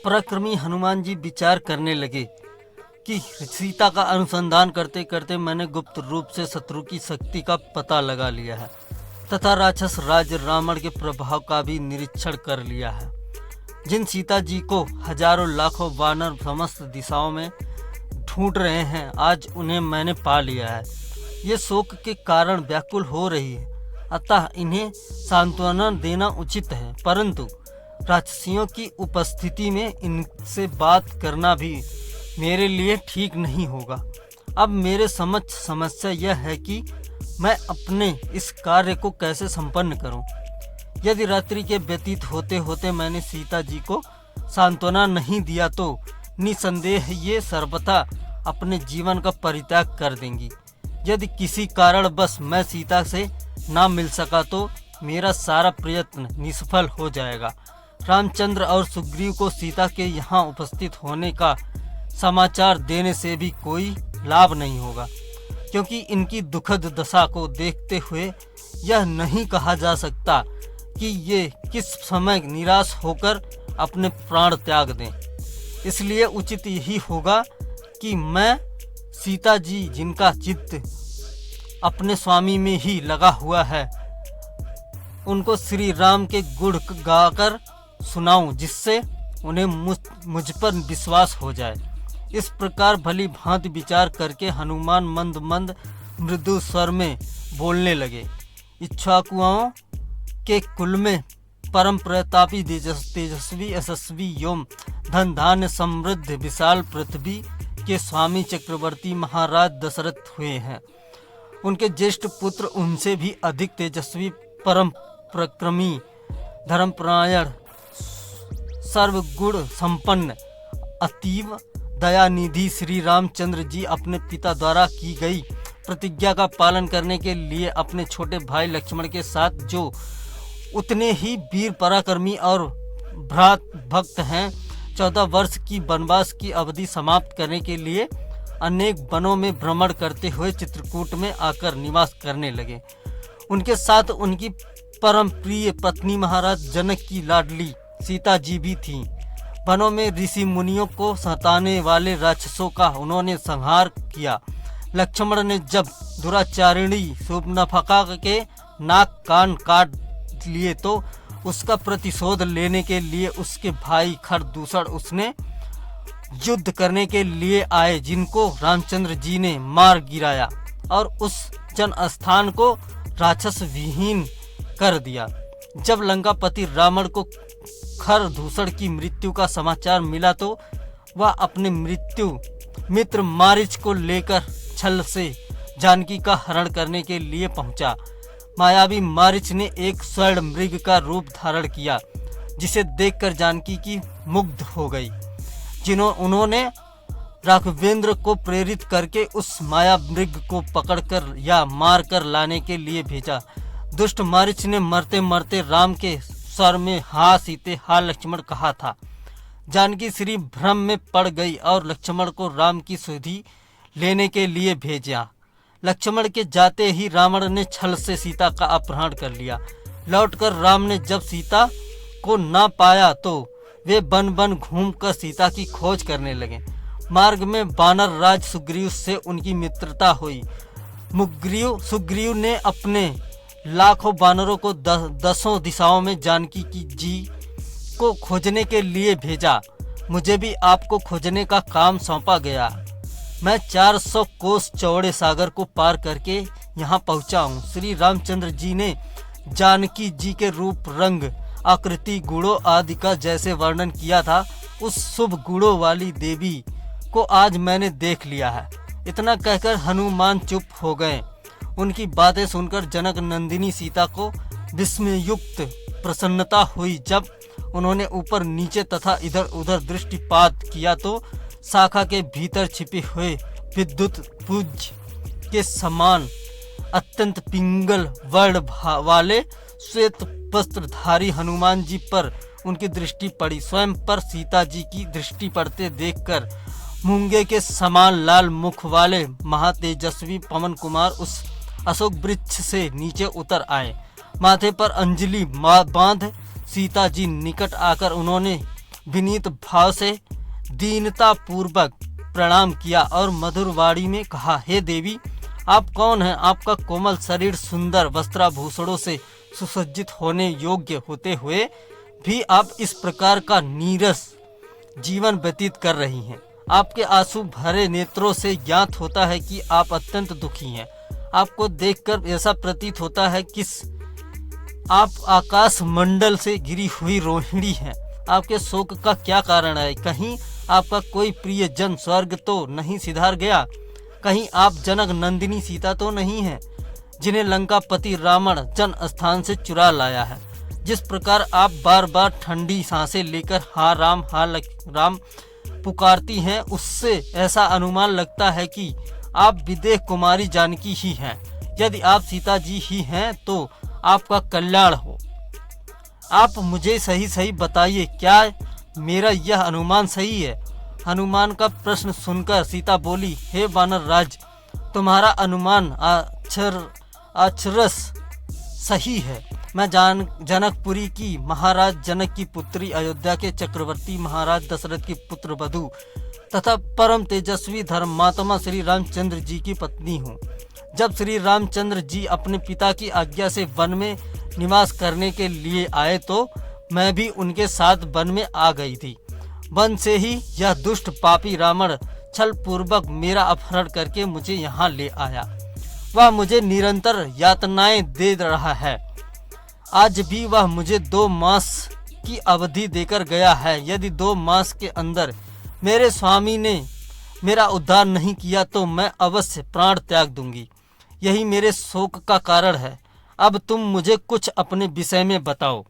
पराक्रमी हनुमान जी विचार करने लगे कि सीता का अनुसंधान करते करते मैंने गुप्त रूप से शत्रु की शक्ति का पता लगा लिया है तथा राक्षस राज रावण के प्रभाव का भी निरीक्षण कर लिया है। जिन सीता जी को हजारों लाखों वानर समस्त दिशाओं में ढूंढ रहे हैं, आज उन्हें मैंने पा लिया है। ये शोक के कारण व्याकुल हो रही है, अतः इन्हें सांत्वना देना उचित है, परंतु राक्षसियों की उपस्थिति में इनसे बात करना भी मेरे लिए ठीक नहीं होगा। अब मेरे समक्ष समस्या यह है कि मैं अपने इस कार्य को कैसे संपन्न करूं। यदि रात्रि के व्यतीत होते होते मैंने सीता जी को सांत्वना नहीं दिया तो निसंदेह ये सर्वथा अपने जीवन का परित्याग कर देंगी। यदि किसी कारणवश मैं सीता से ना मिल सका तो मेरा सारा प्रयत्न निष्फल हो जाएगा। रामचंद्र और सुग्रीव को सीता के यहाँ उपस्थित होने का समाचार देने से भी कोई लाभ नहीं होगा, क्योंकि इनकी दुखद दशा को देखते हुए यह नहीं कहा जा सकता कि ये किस समय निराश होकर अपने प्राण त्याग दें। इसलिए उचित यही होगा कि मैं सीता जी, जिनका चित्त अपने स्वामी में ही लगा हुआ है, उनको श्री राम के गुण गाकर सुनाऊं, जिससे उन्हें मुझ पर विश्वास हो जाए। इस प्रकार भली भांति विचार करके हनुमान मंद मंद मृदु स्वर में बोलने लगे। इक्ष्वाकुओं के कुल में परम प्रतापी तेजस्वी यशस्वी एवं धन धान्य समृद्ध विशाल पृथ्वी के स्वामी चक्रवर्ती महाराज दशरथ हुए हैं। उनके ज्येष्ठ पुत्र उनसे भी अधिक तेजस्वी, परम प्रक्रमी, धर्मपरायण, सर्वगुण संपन्न, अतीव दयानिधि श्री रामचंद्र जी अपने पिता द्वारा की गई प्रतिज्ञा का पालन करने के लिए अपने छोटे भाई लक्ष्मण के साथ, जो उतने ही वीर पराक्रमी और भ्रात भक्त हैं, 14 वर्ष की वनवास की अवधि समाप्त करने के लिए अनेक वनों में भ्रमण करते हुए चित्रकूट में आकर निवास करने लगे। उनके साथ उनकी परम प्रिय पत्नी महाराज जनक की लाडली सीता जी भी थीं। वनों में ऋषि मुनियों को सताने वाले राक्षसों का उन्होंने संहार किया। लक्ष्मण ने जब दुराचारिणी शूर्पणखा के नाक कान काट लिए तो उसका प्रतिशोध लेने के लिए उसके भाई खरदूषण उसने युद्ध करने के लिए आए, जिनको रामचंद्र जी ने मार गिराया और उस जन स्थान को राक्षस विहीन कर दिया। जब लंकापति रावण को खरदूषण की मृत्यु का समाचार मिला तो वह अपने मृत्यु मित्र मारीच को लेकर छल से जानकी का हरण करने के लिए पहुंचा। मायावी मारीच ने एक स्वर्ण मृग का रूप धारण किया, जिसे देखकर जानकी की मुग्ध हो गई। उन्होंने राघवेंद्र को प्रेरित करके उस माया मृग को पकड़कर या मार कर लाने के लिए भेजा। दुष्ट मारीच ने मरते मरते राम के स्वर में हा सीते हा लक्ष्मण कहा था। जानकी श्री भ्रम में पड़ गई और लक्ष्मण को राम की सुधि लेने के लिए भेजा। लक्ष्मण के जाते ही रावण ने छल से सीता का अपहरण कर लिया। लौटकर राम ने जब सीता को ना पाया तो वे वन वन घूमकर सीता की खोज करने लगे। मार्ग में वानर राज सुग्रीव से उनकी मित्रता हुई। सुग्रीव ने अपने लाखों वानरों को दसों दिशाओं में जानकी की जी को खोजने के लिए भेजा। मुझे भी आपको खोजने का काम सौंपा गया। मैं 400 कोस चौड़े सागर को पार करके यहाँ पहुँचा हूँ। श्री रामचंद्र जी ने जानकी जी के रूप, रंग, आकृति, गुणों आदि का जैसे वर्णन किया था, उस शुभ गुणों वाली देवी को आज मैंने देख लिया है। इतना कहकर हनुमान चुप हो गए। उनकी बातें सुनकर जनक नंदिनी सीता को विस्मयुक्त प्रसन्नता हुई। जब उन्होंने ऊपर नीचे तथा इधर उधर दृष्टिपात किया तो शाखा के भीतर छिपे हुए विद्युत पुंज के समान अत्यंत पिंगल वर्ण वाले श्वेत वस्त्रधारी हनुमान जी पर उनकी दृष्टि पड़ी। स्वयं पर सीता जी की दृष्टि पड़ते देखकर मूंगे के समान लाल मुख वाले महातेजस्वी पवन कुमार उस अशोक वृक्ष से नीचे उतर आए। माथे पर अंजलि बांध सीता जी निकट आकर उन्होंने विनीत भाव से दीनता पूर्वक प्रणाम किया और मधुर वाणी में कहा, हे देवी, आप कौन हैं? आपका कोमल शरीर सुंदर वस्त्राभूषणों से सुसज्जित होने योग्य होते हुए भी आप इस प्रकार का नीरस जीवन व्यतीत कर रही हैं। आपके आंसू भरे नेत्रों से ज्ञात होता है कि आप अत्यंत दुखी हैं। आपको देखकर ऐसा प्रतीत होता है कि आप आकाश मंडल से गिरी हुई रोहिणी हैं। आपके शोक का क्या कारण है? कहीं आपका कोई प्रिय जन स्वर्ग तो नहीं सिधार गया? कहीं आप जनक नंदिनी सीता तो नहीं हैं, जिन्हें लंकापति रावण जन स्थान से चुरा लाया है? जिस प्रकार आप बार बार ठंडी सांसें लेकर हा राम राम पुकारती हैं, उससे ऐसा अनुमान लगता है कि आप विदेह कुमारी जानकी ही हैं। यदि आप सीता जी ही हैं तो आपका कल्याण हो। आप मुझे सही सही बताइए, क्या मेरा यह अनुमान सही है? हनुमान का प्रश्न सुनकर सीता बोली, हे वानर राज, तुम्हारा अनुमान अक्षरश सही है। मैं जनकपुरी की महाराज जनक की पुत्री, अयोध्या के चक्रवर्ती महाराज दशरथ की पुत्र वधू तथा परम तेजस्वी धर्मात्मा श्री रामचंद्र जी की पत्नी हूँ। जब श्री रामचंद्र जी अपने पिता की आज्ञा से वन में निवास करने के लिए आए तो मैं भी उनके साथ वन में आ गई थी। वन से ही यह दुष्ट पापी रावण छल पूर्वक मेरा अपहरण करके मुझे यहाँ ले आया। वह मुझे निरंतर यातनाएं दे रहा है। आज भी वह मुझे 2 मास की अवधि देकर गया है। यदि 2 मास के अंदर मेरे स्वामी ने मेरा उद्धार नहीं किया तो मैं अवश्य प्राण त्याग दूंगी। यही मेरे शोक का कारण है। अब तुम मुझे कुछ अपने विषय में बताओ।